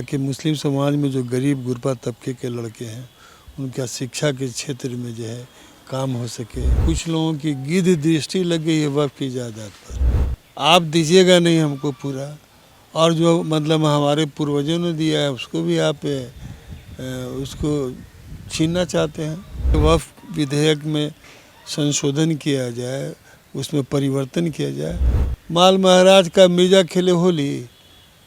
ताकि मुस्लिम समाज में जो गरीब गुरबा तबके के लड़के हैं उनका शिक्षा के क्षेत्र में जो है काम हो सके। कुछ लोगों की गिद्ध दृष्टि लग गई है वक्फ की जायदाद पर। आप दीजिएगा नहीं हमको पूरा, और जो मतलब हमारे पूर्वजों ने दिया है उसको भी आप उसको छीनना चाहते हैं। वक्फ विधेयक में संशोधन किया जाए, उसमें परिवर्तन किया जाए। माल महाराज का मिर्जा खेले होली,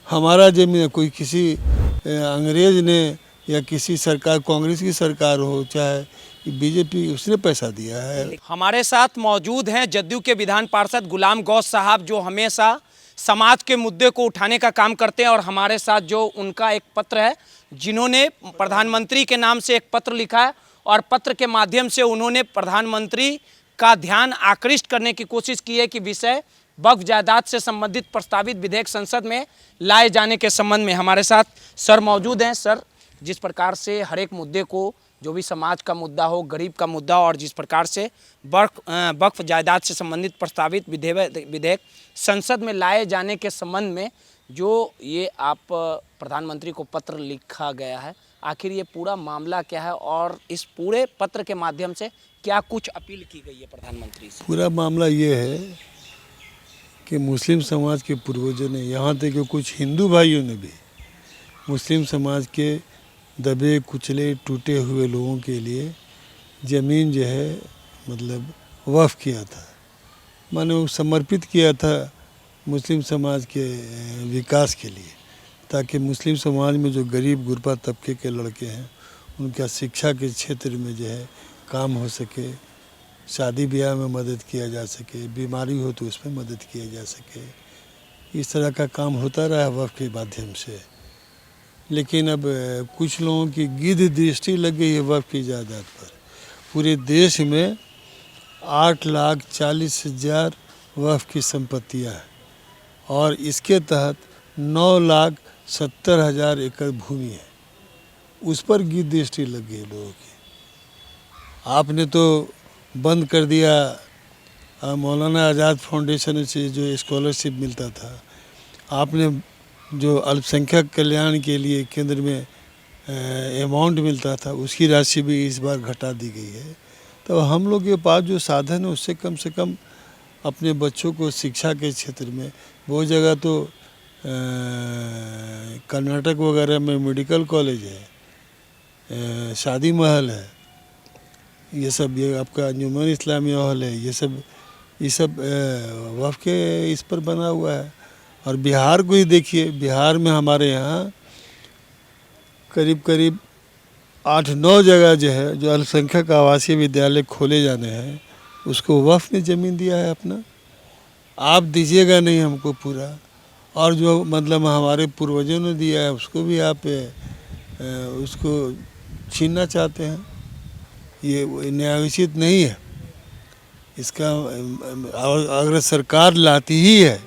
हमारा जमीन कोई किसी अंग्रेज ने या किसी सरकार, कांग्रेस की सरकार हो चाहे बीजेपी, उसने पैसा दिया है। हमारे साथ मौजूद हैं जदयू के विधान पार्षद गुलाम गौस साहब, जो हमेशा समाज के मुद्दे को उठाने का काम करते हैं। और हमारे साथ जो उनका एक पत्र है, जिन्होंने प्रधानमंत्री के नाम से एक पत्र लिखा है और पत्र के माध्यम से उन्होंने प्रधानमंत्री का ध्यान आकृष्ट करने की कोशिश की है कि विषय वक्फ जायदाद से संबंधित प्रस्तावित विधेयक संसद में लाए जाने के संबंध में। हमारे साथ सर मौजूद हैं। सर, जिस प्रकार से हर एक मुद्दे को, जो भी समाज का मुद्दा हो, गरीब का मुद्दा हो, और जिस प्रकार से वक्फ जायदाद से संबंधित प्रस्तावित विधेयक संसद में लाए जाने के संबंध में जो ये आप प्रधानमंत्री को पत्र लिखा गया है, आखिर ये पूरा मामला क्या है और इस पूरे पत्र के माध्यम से क्या कुछ अपील की गई है प्रधानमंत्री से? पूरा मामला ये है कि मुस्लिम समाज के पूर्वजों ने, यहाँ तक कि कुछ हिंदू भाइयों ने भी मुस्लिम समाज के दबे कुचले टूटे हुए लोगों के लिए ज़मीन जो है मतलब वक्फ किया था, माने वो समर्पित किया था मुस्लिम समाज के विकास के लिए, ताकि मुस्लिम समाज में जो गरीब गुरबा तबके के लड़के हैं उनका शिक्षा के क्षेत्र में जो है काम हो सके, शादी ब्याह में मदद किया जा सके, बीमारी हो तो उसमें मदद किया जा सके। इस तरह का काम होता रहा वक्फ के माध्यम से। लेकिन अब कुछ लोगों की गिद्ध दृष्टि लग गई है वक्फ की जायदाद पर। पूरे देश में 8,40,000 वक्फ की संपत्तियां हैं और इसके तहत 9,70,000 एकड़ भूमि है, उस पर गिद्ध दृष्टि लग गई लोगों की। आपने तो बंद कर दिया मौलाना आज़ाद फाउंडेशन से जो स्कॉलरशिप मिलता था, आपने जो अल्पसंख्यक कल्याण के लिए केंद्र में अमाउंट मिलता था उसकी राशि भी इस बार घटा दी गई है। तो हम लोग के पास जो साधन है उससे कम अपने बच्चों को शिक्षा के क्षेत्र में, बहुत जगह तो कर्नाटक वगैरह में मेडिकल कॉलेज है, शादी महल है, ये सब, ये आपका अंजुमन इस्लामिया हॉल है, ये सब वक्फ के इस पर बना हुआ है। और बिहार को ही देखिए, बिहार में हमारे यहाँ करीब 8-9 जगह जो है जो अल्पसंख्यक आवासीय विद्यालय खोले जाने हैं, उसको वक्फ ने ज़मीन दिया है अपना। आप दीजिएगा नहीं हमको पूरा, और जो मतलब हमारे पूर्वजों ने दिया है उसको भी आप उसको छीनना चाहते हैं। ये न्यायोचित नहीं है। इसका अगर सरकार लाती ही है,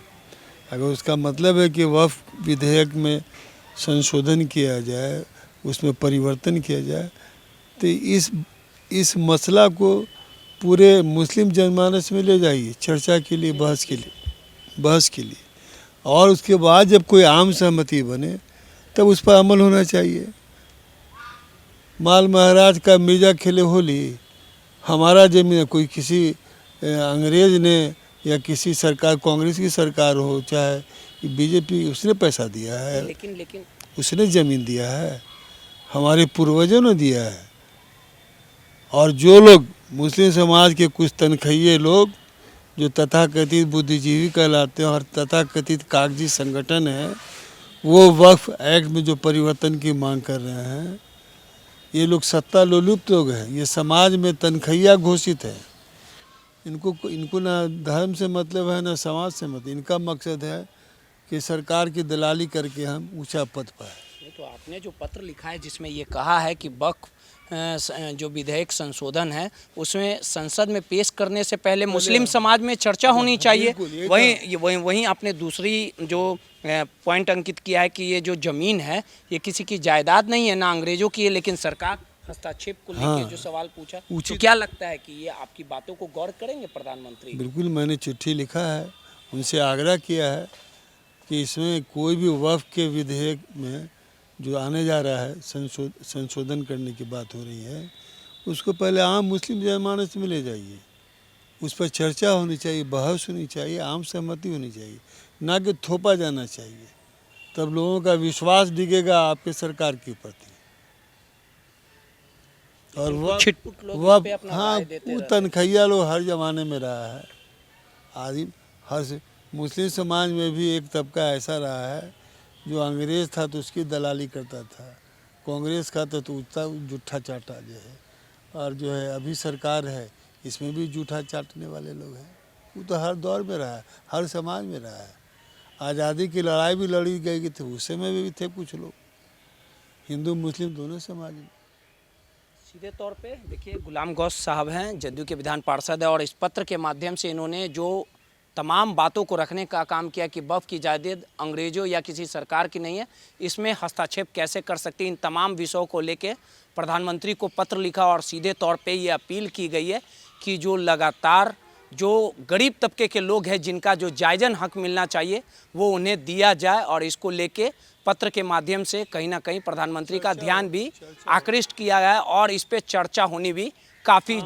अगर उसका मतलब है कि वक्फ विधेयक में संशोधन किया जाए, उसमें परिवर्तन किया जाए, तो इस मसला को पूरे मुस्लिम जनमानस में ले जाइए चर्चा के लिए, बहस के लिए, और उसके बाद जब कोई आम सहमति बने तब उस पर अमल होना चाहिए। माल महाराज का मिर्जा खेले होली, हमारा जमीन कोई किसी अंग्रेज ने या किसी सरकार, कांग्रेस की सरकार हो चाहे बीजेपी, उसने पैसा दिया है। लेकिन उसने ज़मीन दिया है, हमारे पूर्वजों ने दिया है। और जो लोग मुस्लिम समाज के कुछ तनखैये लोग जो तथाकथित बुद्धिजीवी कहलाते हैं और तथाकथित कागजी संगठन है, वो वक्फ एक्ट में जो परिवर्तन की मांग कर रहे हैं, ये लोग सत्ता लोलुप्त लोग हैं, ये समाज में तनखैया घोषित है। इनको ना धर्म से मतलब है ना समाज से मतलब। इनका मकसद है कि सरकार की दलाली करके हम ऊंचा पद पाए। तो आपने जो पत्र लिखा है जिसमें ये कहा है कि वक्फ जो विधेयक संशोधन है उसमें संसद में पेश करने से पहले मुस्लिम समाज में चर्चा होनी चाहिए। वहीं आपने दूसरी जो पॉइंट अंकित किया है कि ये जो ज़मीन है ये किसी की जायदाद नहीं है, ना अंग्रेजों की है, लेकिन सरकार हस्तक्षेप को लेकर जो सवाल पूछा, तो क्या लगता है कि ये आपकी बातों को गौर करेंगे प्रधानमंत्री? बिल्कुल, मैंने चिट्ठी लिखा है, उनसे आग्रह किया है कि इसमें कोई भी वक्फ के विधेयक में जो आने जा रहा है संशोधन करने की बात हो रही है, उसको पहले आम मुस्लिम जनमानस में ले जाइए, उस पर चर्चा होनी चाहिए, बहस होनी चाहिए, आम सहमति होनी चाहिए, ना कि थोपा जाना चाहिए। तब लोगों का विश्वास दिखेगा आपके सरकार के प्रति। और छिटपुट लोग वह इस पे अपना हाँ, राय देते वो रहते हैं। तनखैया लोग हर जमाने में रहा है। आदि मुस्लिम समाज में भी एक तबका ऐसा रहा है जो अंग्रेज़ था तो उसकी दलाली करता था, कांग्रेस का तो उतना जूठा चाटा जो है, और जो है अभी सरकार है इसमें भी जूठा चाटने वाले लोग हैं। वो तो हर दौर में रहा है, हर समाज में रहा है। आज़ादी की लड़ाई भी लड़ी गई थी, उस समय में भी थे कुछ लोग, हिंदू मुस्लिम दोनों समाज में। सीधे तौर पे देखिए, गुलाम गौस साहब हैं, जदयू के विधान पार्षद है, और इस पत्र के माध्यम से इन्होंने जो तमाम बातों को रखने का काम किया कि वक्फ की जायदाद अंग्रेजों या किसी सरकार की नहीं है, इसमें हस्तक्षेप कैसे कर सकती, इन तमाम विषयों को लेके प्रधानमंत्री को पत्र लिखा और सीधे तौर पे ये अपील की गई है कि जो लगातार जो गरीब तबके के लोग हैं जिनका जो जायज़न हक मिलना चाहिए वो उन्हें दिया जाए, और इसको लेके पत्र के माध्यम से कहीं ना कहीं प्रधानमंत्री का ध्यान भी आकृष्ट किया गया है, और इस पे चर्चा होनी भी काफ़ी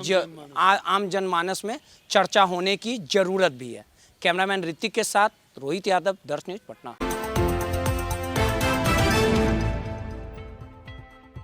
आम जनमानस में चर्चा होने की ज़रूरत भी है। कैमरामैन ऋतिक के साथ रोहित यादव, दर्श न्यूज़, पटना।